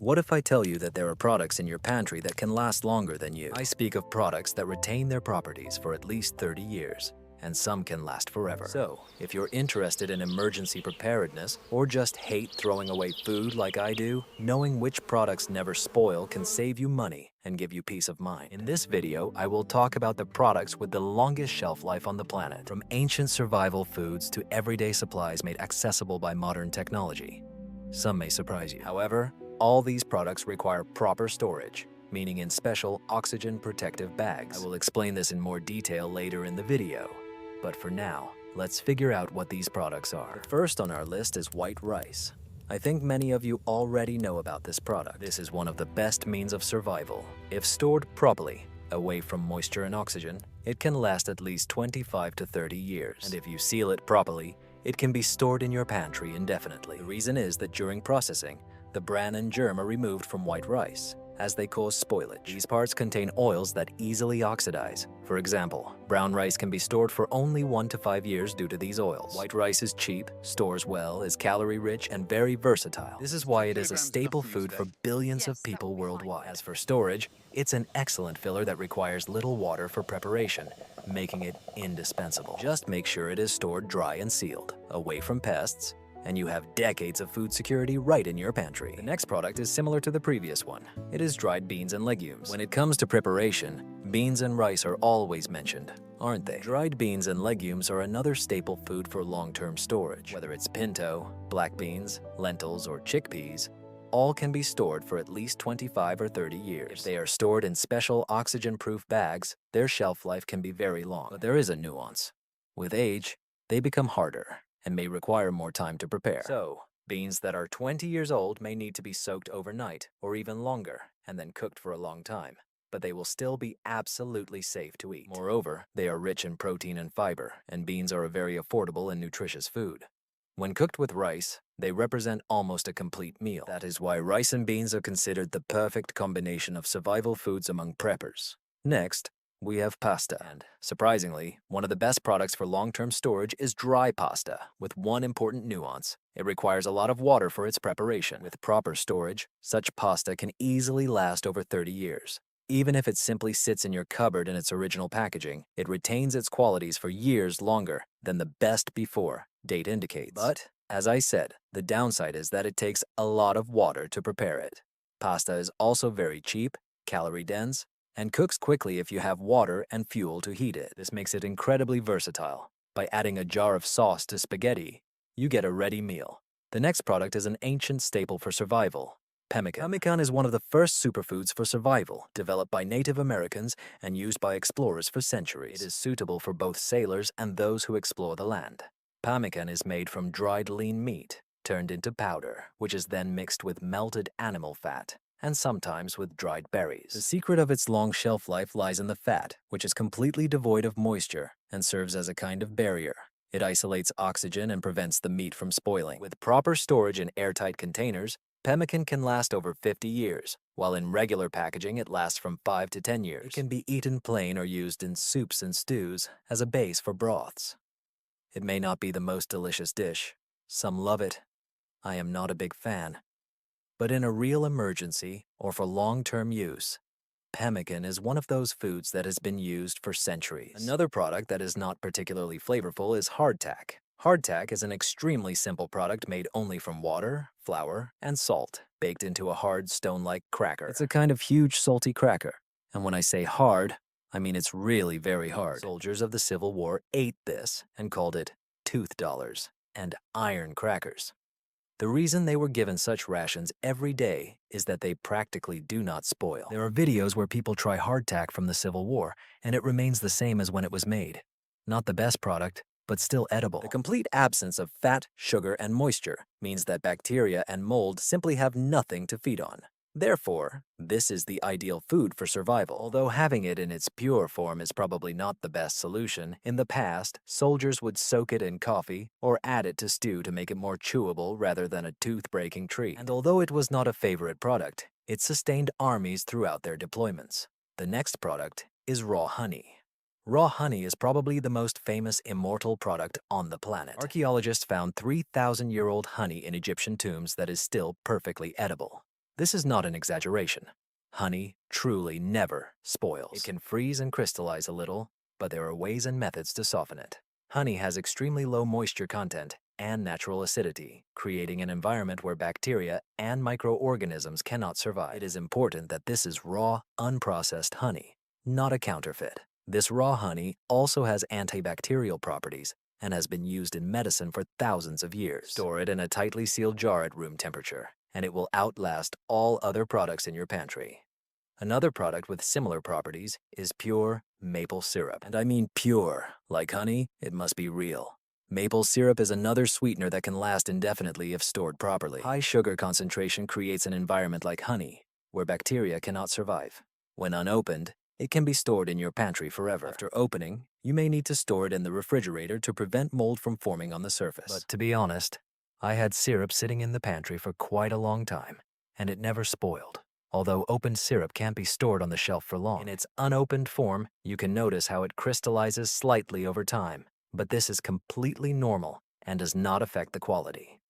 What if I tell you that there are products in your pantry that can last longer than you? I speak of products that retain their properties for at least 30 years, and some can last forever. So, if you're interested in emergency preparedness or just hate throwing away food like I do, knowing which products never spoil can save you money and give you peace of mind. In this video, I will talk about the products with the longest shelf life on the planet, from ancient survival foods to everyday supplies made accessible by modern technology. Some may surprise you. However, all these products require proper storage, meaning in special oxygen protective bags. I will explain this in more detail later in the video, but for now, let's figure out what these products are. First on our list is white rice. I think many of you already know about this product. This is one of the best means of survival. If stored properly, away from moisture and oxygen, it can last at least 25 to 30 years. And if you seal it properly, it can be stored in your pantry indefinitely. The reason is that during processing, the bran and germ are removed from white rice, as they cause spoilage. These parts contain oils that easily oxidize. For example, brown rice can be stored for only 1 to 5 years due to these oils. White rice is cheap, stores well, is calorie-rich, and very versatile. This is why it is a staple food for billions of people worldwide. As for storage, it's an excellent filler that requires little water for preparation, making it indispensable. Just make sure it is stored dry and sealed, away from pests, and you have decades of food security right in your pantry. The next product is similar to the previous one. It is dried beans and legumes. When it comes to preparation, beans and rice are always mentioned, aren't they? Dried beans and legumes are another staple food for long-term storage. Whether it's pinto, black beans, lentils, or chickpeas, all can be stored for at least 25 or 30 years. If they are stored in special oxygen-proof bags, their shelf life can be very long. But there is a nuance. With age, they become harder and may require more time to prepare. So, beans that are 20 years old may need to be soaked overnight or even longer and then cooked for a long time, but they will still be absolutely safe to eat. Moreover, they are rich in protein and fiber, and beans are a very affordable and nutritious food. When cooked with rice, they represent almost a complete meal. That is why rice and beans are considered the perfect combination of survival foods among preppers. Next, we have pasta, and surprisingly, one of the best products for long-term storage is dry pasta, with one important nuance. It requires a lot of water for its preparation. With proper storage, such pasta can easily last over 30 years. Even if it simply sits in your cupboard in its original packaging, it retains its qualities for years longer than the best before date indicates. But, as I said, the downside is that it takes a lot of water to prepare it. Pasta is also very cheap, calorie-dense, and cooks quickly if you have water and fuel to heat it. This makes it incredibly versatile. By adding a jar of sauce to spaghetti, you get a ready meal. The next product is an ancient staple for survival: pemmican. Pemmican is one of the first superfoods for survival, developed by Native Americans and used by explorers for centuries. It is suitable for both sailors and those who explore the land. Pemmican is made from dried lean meat, turned into powder, which is then mixed with melted animal fat, and sometimes with dried berries. The secret of its long shelf life lies in the fat, which is completely devoid of moisture and serves as a kind of barrier. It isolates oxygen and prevents the meat from spoiling. With proper storage in airtight containers, pemmican can last over 50 years, while in regular packaging it lasts from 5 to 10 years. It can be eaten plain or used in soups and stews as a base for broths. It may not be the most delicious dish. Some love it. I am not a big fan. But in a real emergency or for long-term use, pemmican is one of those foods that has been used for centuries. Another product that is not particularly flavorful is hardtack. Hardtack is an extremely simple product made only from water, flour, and salt, baked into a hard stone-like cracker. It's a kind of huge salty cracker. And when I say hard, I mean it's really very hard. Soldiers of the Civil War ate this and called it tooth dollars and iron crackers. The reason they were given such rations every day is that they practically do not spoil. There are videos where people try hardtack from the Civil War, and it remains the same as when it was made. Not the best product, but still edible. The complete absence of fat, sugar, and moisture means that bacteria and mold simply have nothing to feed on. Therefore, this is the ideal food for survival. Although having it in its pure form is probably not the best solution, in the past, soldiers would soak it in coffee or add it to stew to make it more chewable rather than a tooth-breaking treat. And although it was not a favorite product, it sustained armies throughout their deployments. The next product is raw honey. Raw honey is probably the most famous immortal product on the planet. Archaeologists found 3,000-year-old honey in Egyptian tombs that is still perfectly edible. This is not an exaggeration. Honey truly never spoils. It can freeze and crystallize a little, but there are ways and methods to soften it. Honey has extremely low moisture content and natural acidity, creating an environment where bacteria and microorganisms cannot survive. It is important that this is raw, unprocessed honey, not a counterfeit. This raw honey also has antibacterial properties and has been used in medicine for thousands of years. Store it in a tightly sealed jar at room temperature, and it will outlast all other products in your pantry. Another product with similar properties is pure maple syrup. And I mean pure. Like honey, it must be real. Maple syrup is another sweetener that can last indefinitely if stored properly. High sugar concentration creates an environment like honey, where bacteria cannot survive. When unopened, it can be stored in your pantry forever. After opening, you may need to store it in the refrigerator to prevent mold from forming on the surface. But to be honest, I had syrup sitting in the pantry for quite a long time, and it never spoiled. Although opened syrup can't be stored on the shelf for long. In its unopened form, you can notice how it crystallizes slightly over time, but this is completely normal and does not affect the quality.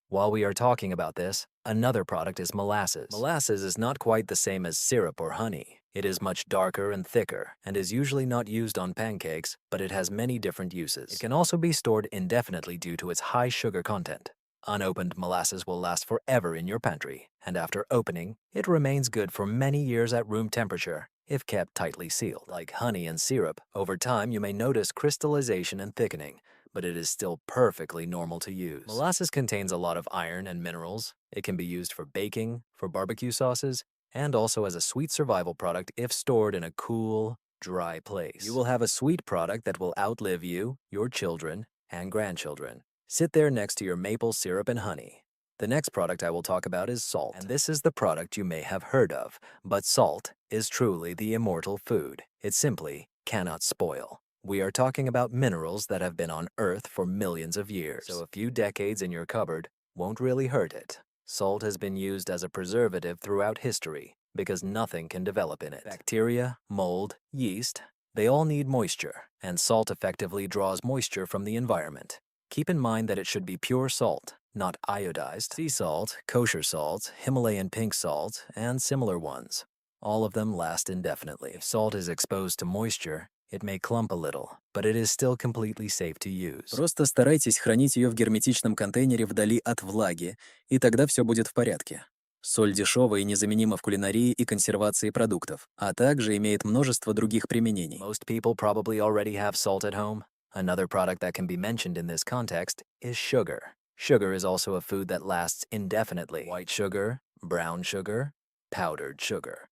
While we are talking about this, another product is molasses. Molasses is not quite the same as syrup or honey. It is much darker and thicker and is usually not used on pancakes, but it has many different uses. It can also be stored indefinitely due to its high sugar content. Unopened molasses will last forever in your pantry, and after opening, it remains good for many years at room temperature if kept tightly sealed. Like honey and syrup, over time you may notice crystallization and thickening, but it is still perfectly normal to use. Molasses contains a lot of iron and minerals. It can be used for baking, for barbecue sauces, and also as a sweet survival product if stored in a cool, dry place. You will have a sweet product that will outlive you, your children, and grandchildren. Sit there next to your maple syrup and honey. The next product I will talk about is salt. And this is the product you may have heard of, but salt is truly the immortal food. It simply cannot spoil. We are talking about minerals that have been on Earth for millions of years, so a few decades in your cupboard won't really hurt it. Salt has been used as a preservative throughout history because nothing can develop in it. Bacteria, mold, yeast, they all need moisture, and salt effectively draws moisture from the environment. Keep in mind that it should be pure salt, not iodized. Sea salt, kosher salt, Himalayan pink salt, and similar ones. All of them last indefinitely. If salt is exposed to moisture, it may clump a little, but it is still completely safe to use. Просто старайтесь хранить ее в герметичном контейнере вдали от влаги, и тогда все будет в порядке. Соль дешева и незаменима в кулинарии и консервации продуктов, а также имеет множество других применений. Most people probably already have salt at home. Another product that can be mentioned in this context is sugar. Sugar is also a food that lasts indefinitely. White sugar, brown sugar, powdered sugar.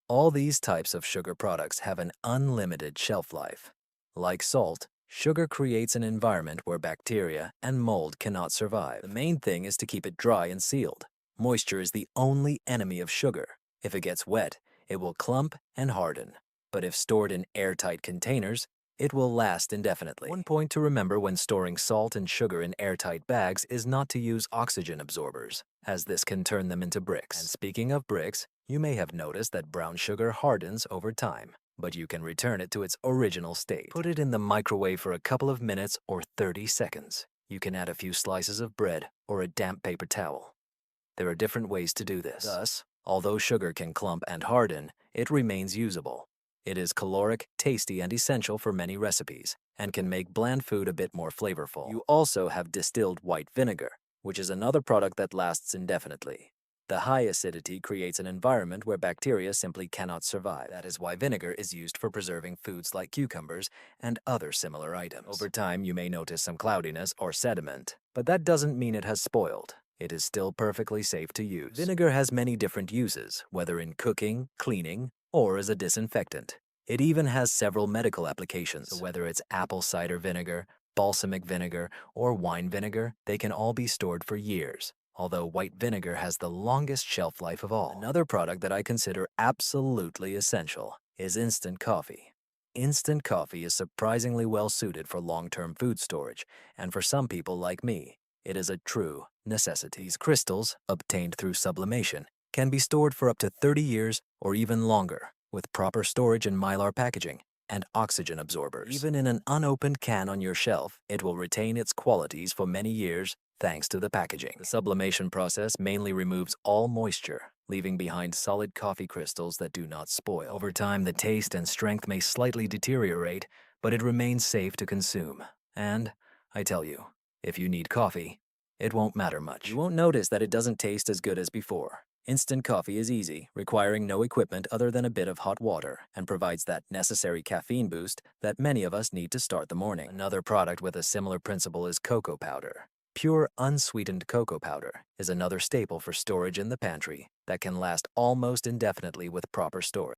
All these types of sugar products have an unlimited shelf life. Like salt, sugar creates an environment where bacteria and mold cannot survive. The main thing is to keep it dry and sealed. Moisture is the only enemy of sugar. If it gets wet, it will clump and harden. But if stored in airtight containers, it will last indefinitely. One point to remember when storing salt and sugar in airtight bags is not to use oxygen absorbers, as this can turn them into bricks. And speaking of bricks, you may have noticed that brown sugar hardens over time, but you can return it to its original state. Put it in the microwave for a couple of minutes or 30 seconds. You can add a few slices of bread or a damp paper towel. There are different ways to do this. Thus, although sugar can clump and harden, it remains usable. It is caloric, tasty, and essential for many recipes, and can make bland food a bit more flavorful. You also have distilled white vinegar, which is another product that lasts indefinitely. The high acidity creates an environment where bacteria simply cannot survive. That is why vinegar is used for preserving foods like cucumbers and other similar items. Over time, you may notice some cloudiness or sediment, but that doesn't mean it has spoiled. It is still perfectly safe to use. Vinegar has many different uses, whether in cooking, cleaning, or as a disinfectant. It even has several medical applications. So whether it's apple cider vinegar, balsamic vinegar, or wine vinegar, they can all be stored for years, although white vinegar has the longest shelf life of all. Another product that I consider absolutely essential is instant coffee. Instant coffee is surprisingly well suited for long-term food storage, and for some people like me, it is a true necessity. These crystals, obtained through sublimation, can be stored for up to 30 years or even longer with proper storage and mylar packaging and oxygen absorbers. Even in an unopened can on your shelf, it will retain its qualities for many years thanks to the packaging. The sublimation process mainly removes all moisture, leaving behind solid coffee crystals that do not spoil. Over time, the taste and strength may slightly deteriorate, but it remains safe to consume. And, I tell you, if you need coffee, it won't matter much. You won't notice that it doesn't taste as good as before. Instant coffee is easy, requiring no equipment other than a bit of hot water, and provides that necessary caffeine boost that many of us need to start the morning. Another product with a similar principle is cocoa powder. Pure, unsweetened cocoa powder is another staple for storage in the pantry that can last almost indefinitely with proper storage.